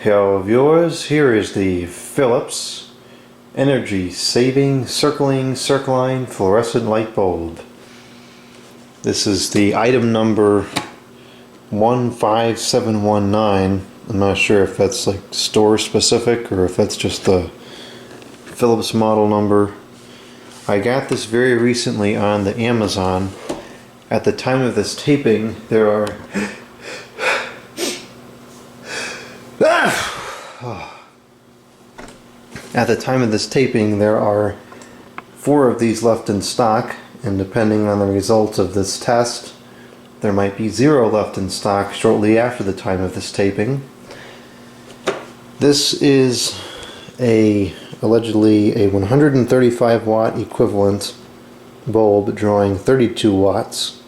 Hello viewers, here is the Phillips energy saving Circline Fluorescent light bulb. This is the item number 15719. I'm not sure if that's like store specific or if that's just the Phillips model number. I got this very recently on the Amazon. At the time of this taping, there are At the time of this taping, there are 4 of these left in stock, and depending on the results of this test, there might be 0 left in stock shortly after the time of this taping. This is allegedly a 135 watt equivalent bulb drawing 32 watts.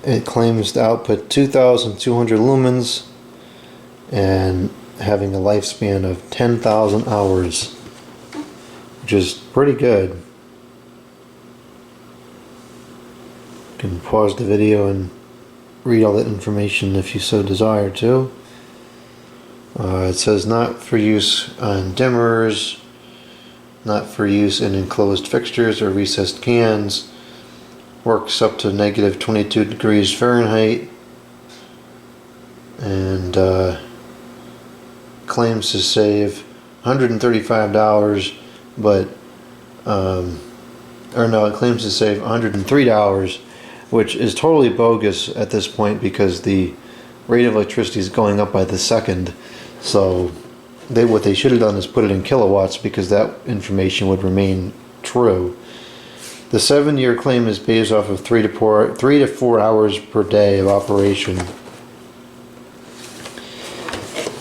It claims to output 2,200 lumens and having a lifespan of 10,000 hours, which is pretty good. You can pause the video and read all that information if you so desire to. It says not for use on dimmers, not for use in enclosed fixtures or recessed cans, works up to negative 22 degrees Fahrenheit, and claims to save $135, but it claims to save $103, which is totally bogus at this point because the rate of electricity is going up by the second. So what they should have done is put it in kilowatts, because that information would remain true. The 7-year claim is based off of 3 to 4 hours per day of operation.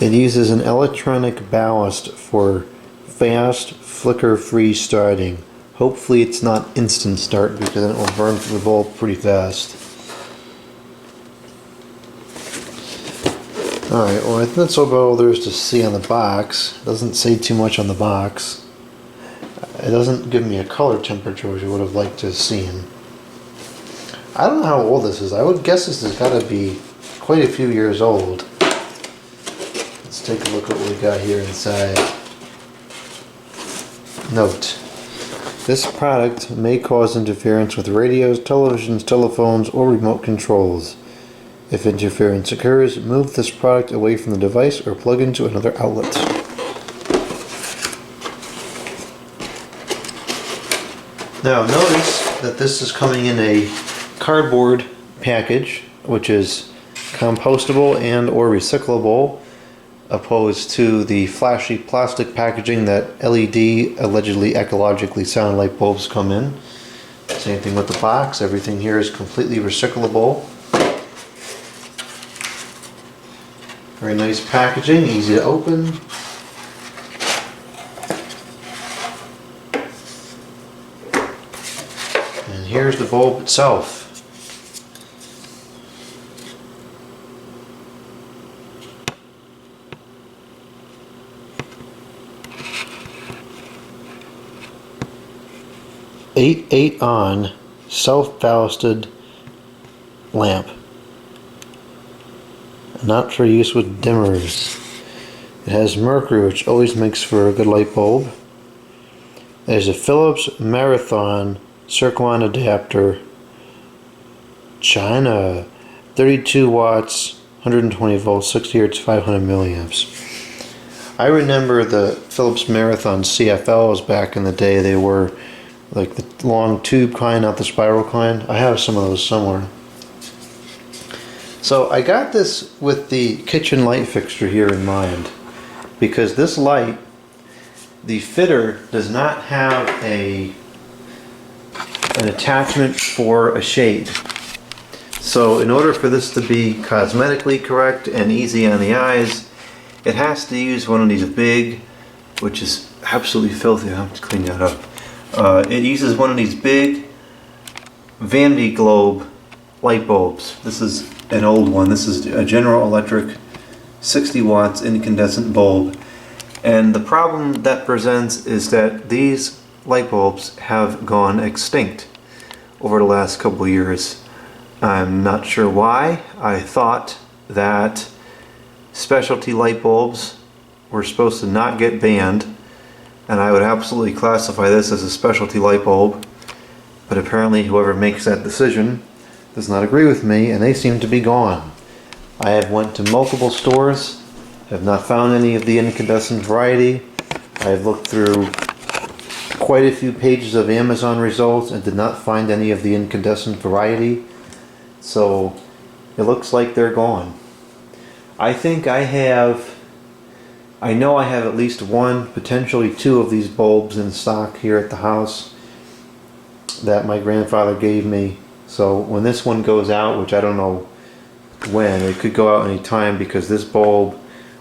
It uses an electronic ballast for fast, flicker-free starting. Hopefully it's not instant start, because then it will burn the bulb pretty fast. Alright, well, I think that's all there is to see on the box. It doesn't say too much on the box. It doesn't give me a color temperature, which I would have liked to have seen. I don't know how old this is. I would guess this has got to be quite a few years old. Let's take a look at what we got here inside. Note: this product may cause interference with radios, televisions, telephones, or remote controls. If interference occurs, move this product away from the device or plug into another outlet. Now notice that this is coming in a cardboard package, which is compostable and or recyclable, opposed to the flashy plastic packaging that LED, allegedly ecologically sound light bulbs, come in. Same thing with the box. Everything here is completely recyclable. Very nice packaging, easy to open. And here's the bulb itself. Eight on self-ballasted lamp. Not for use with dimmers. It has mercury, which always makes for a good light bulb. There's a Phillips Marathon Circline adapter. China. 32 watts, 120 volts, 60 hertz, 500 milliamps. I remember the Phillips Marathon CFLs back in the day. They were like the long tube kind, not the spiral kind. I have some of those somewhere. So I got this with the kitchen light fixture here in mind, because this light, the fitter does not have an attachment for a shade. So in order for this to be cosmetically correct and easy on the eyes, it has to use one of these big, which is absolutely filthy. I have to clean that up. It uses one of these big Vandy Globe light bulbs. This is an old one. This is a General Electric 60 watts incandescent bulb, and the problem that presents is that these light bulbs have gone extinct over the last couple of years. I'm not sure why. I thought that specialty light bulbs were supposed to not get banned, and I would absolutely classify this as a specialty light bulb, but apparently whoever makes that decision does not agree with me, and they seem to be gone. I have went to multiple stores, have not found any of the incandescent variety. I have looked through quite a few pages of Amazon results and did not find any of the incandescent variety, so it looks like they're gone. I think I know I have at least one, potentially two of these bulbs in stock here at the house that my grandfather gave me. So when this one goes out, which I don't know when, it could go out any time, because this bulb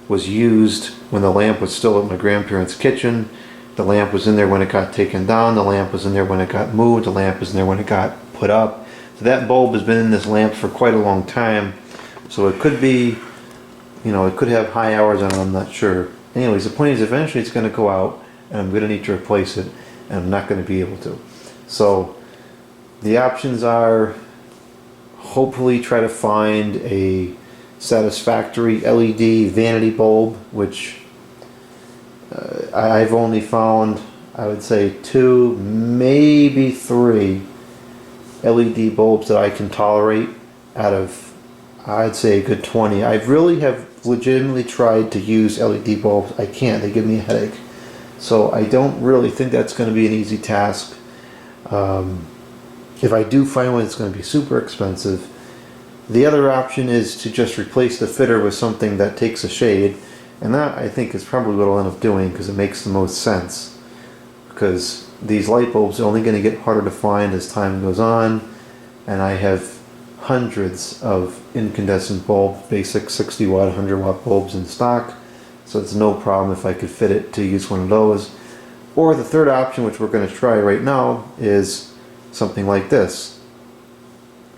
was used when the lamp was still at my grandparents' kitchen. The lamp was in there when it got taken down, the lamp was in there when it got moved, the lamp was in there when it got put up. So that bulb has been in this lamp for quite a long time. So it could be, you know, it could have high hours on it, I'm not sure. Anyways, the point is eventually it's going to go out and I'm going to need to replace it, and I'm not going to be able to. So the options are hopefully try to find a satisfactory LED vanity bulb, which I've only found, I would say, 2, maybe 3 LED bulbs that I can tolerate out of, I'd say, a good 20. I really have legitimately tried to use LED bulbs. I can't. They give me a headache. So I don't really think that's going to be an easy task. If I do find one, it's going to be super expensive. The other option is to just replace the fitter with something that takes a shade, and that I think is probably what I'll end up doing, because it makes the most sense. Because these light bulbs are only going to get harder to find as time goes on, and I have hundreds of incandescent bulbs, basic 60 watt, 100 watt bulbs in stock, so it's no problem if I could fit it to use one of those. Or the third option, which we're going to try right now, is something like this.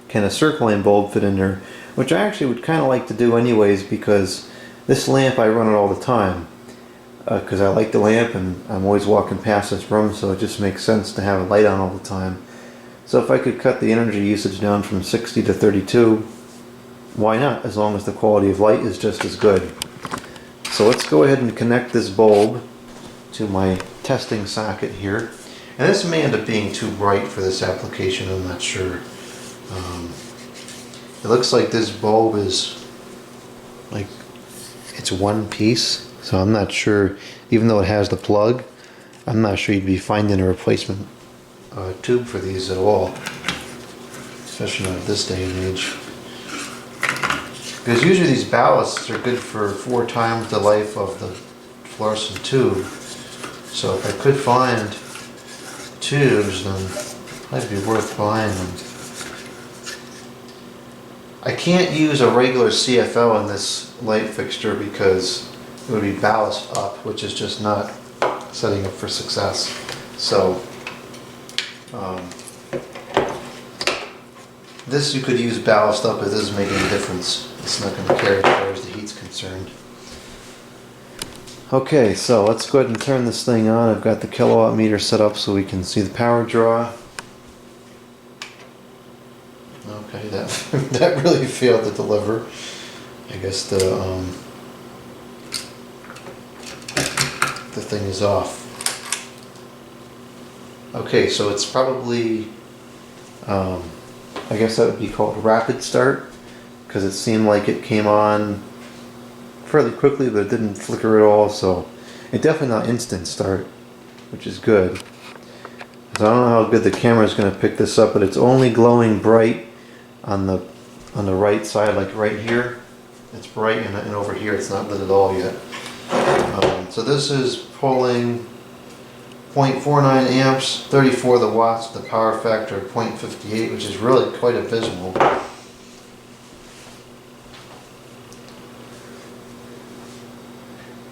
Can a Circline bulb fit in there? Which I actually would kind of like to do anyways, because this lamp, I run it all the time. Because I like the lamp and I'm always walking past this room, so it just makes sense to have a light on all the time. So if I could cut the energy usage down from 60 to 32, why not, as long as the quality of light is just as good. So let's go ahead and connect this bulb to my testing socket here. And this may end up being too bright for this application, I'm not sure. It looks like this bulb is like, it's one piece, so I'm not sure, even though it has the plug, I'm not sure you'd be finding a replacement tube for these at all, especially not this day and age. Because usually these ballasts are good for 4 times the life of the fluorescent tube. So if I could find tubes, then it'd be worth buying them. I can't use a regular CFL in this light fixture because it would be ballast up, which is just not setting up for success. So this you could use ballast up, it doesn't make any difference. It's not going to carry as far as the heat's concerned. Okay, so let's go ahead and turn this thing on. I've got the kilowatt meter set up so we can see the power draw. Okay, that really failed to deliver. I guess the thing is off. Okay, so it's probably, I guess that would be called rapid start, because it seemed like it came on fairly quickly, but it didn't flicker at all, so it's definitely not instant start, which is good. So I don't know how good the camera is going to pick this up, but it's only glowing bright on the right side, like right here. It's bright, and over here it's not lit at all yet. So this is pulling 0.49 amps, 34 the watts, the power factor of 0.58, which is really quite abysmal.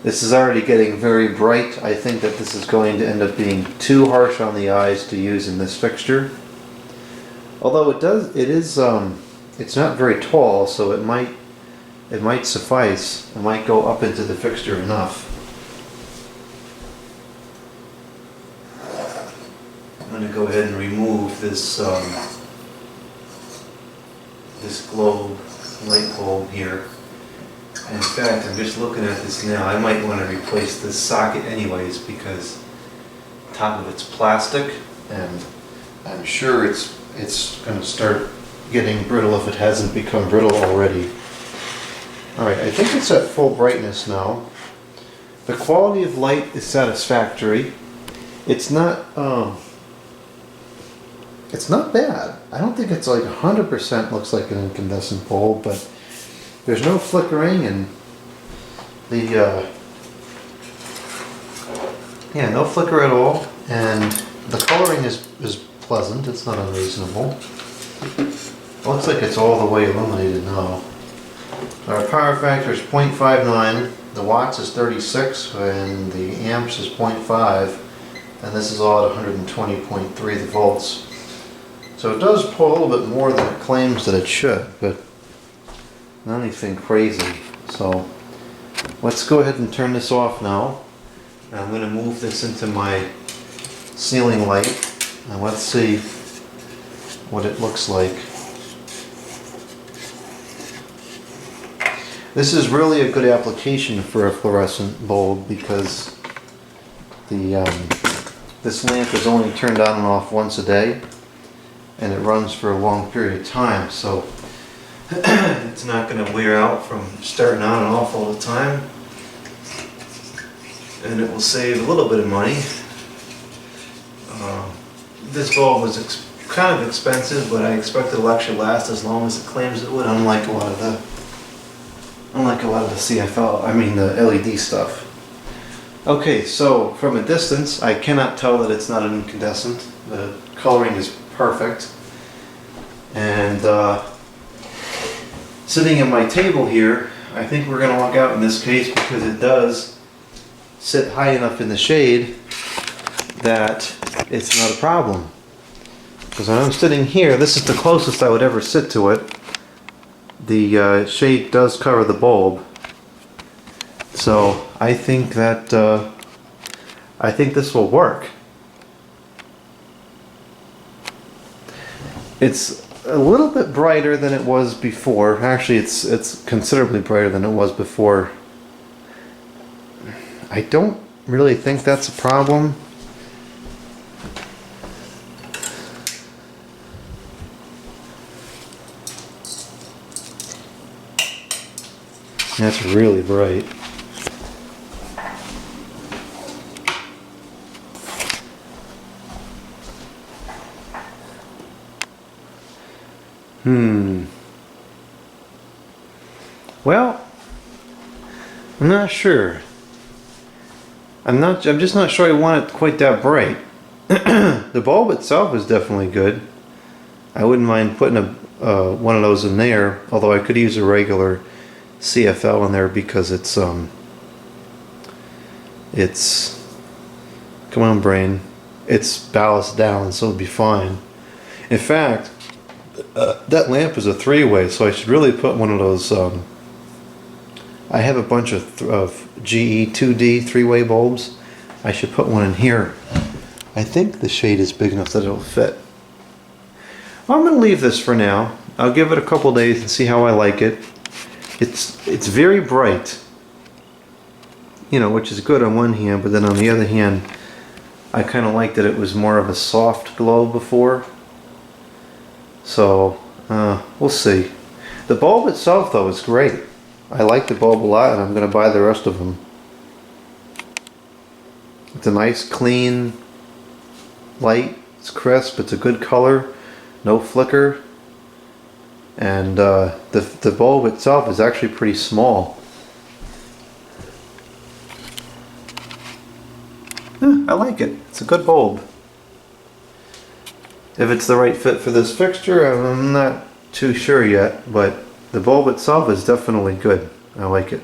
This is already getting very bright. I think that this is going to end up being too harsh on the eyes to use in this fixture. Although it's not very tall, so it might suffice. It might go up into the fixture enough. I'm going to go ahead and remove this this globe light bulb here. In fact, I'm just looking at this now. I might want to replace this socket anyways because top of it's plastic, and I'm sure it's going to start getting brittle if it hasn't become brittle already. Alright, I think it's at full brightness now. The quality of light is satisfactory. It's not bad. I don't think it's like 100% looks like an incandescent bulb, but there's no flickering, and no flicker at all, and the coloring is pleasant. It's not unreasonable. It looks like it's all the way illuminated now. Our power factor is 0.59, the watts is 36, and the amps is 0.5, and this is all at 120.3 volts. So it does pull a little bit more than it claims that it should, but not anything crazy. So let's go ahead and turn this off now. I'm going to move this into my ceiling light, and let's see what it looks like. This is really a good application for a fluorescent bulb because this lamp is only turned on and off once a day, and it runs for a long period of time, so it's not going to wear out from starting on and off all the time, and it will save a little bit of money. This bulb was kind of expensive, but I expect it'll actually last as long as it claims it would, unlike a lot of the the LED stuff. Okay, so from a distance, I cannot tell that it's not an incandescent. The coloring is perfect. And sitting at my table here, I think we're going to luck out in this case because it does sit high enough in the shade that it's not a problem. Because when I'm sitting here, this is the closest I would ever sit to it. The shade does cover the bulb, so I think that I think this will work. It's a little bit brighter than it was before. Actually, it's considerably brighter than it was before. I don't really think that's a problem. That's really bright. Well, I'm not sure. I'm just not sure I want it quite that bright. The bulb itself is definitely good. I wouldn't mind putting one of those in there, although I could use a regular CFL in there because it's come on brain, it's ballast down, so it'll be fine. In fact, that lamp is a three-way, so I should really put one of those I have a bunch of GE 2D three-way bulbs. I should put one in here. I think the shade is big enough that it'll fit. Well, I'm going to leave this for now. I'll give it a couple days and see how I like it. It's very bright, you know, which is good on one hand, but then on the other hand, I kind of like that it was more of a soft glow before. So we'll see. The bulb itself, though, is great. I like the bulb a lot, and I'm going to buy the rest of them. It's a nice, clean light. It's crisp. It's a good color. No flicker. And the bulb itself is actually pretty small. I like it. It's a good bulb. If it's the right fit for this fixture, I'm not too sure yet, but the bulb itself is definitely good. I like it.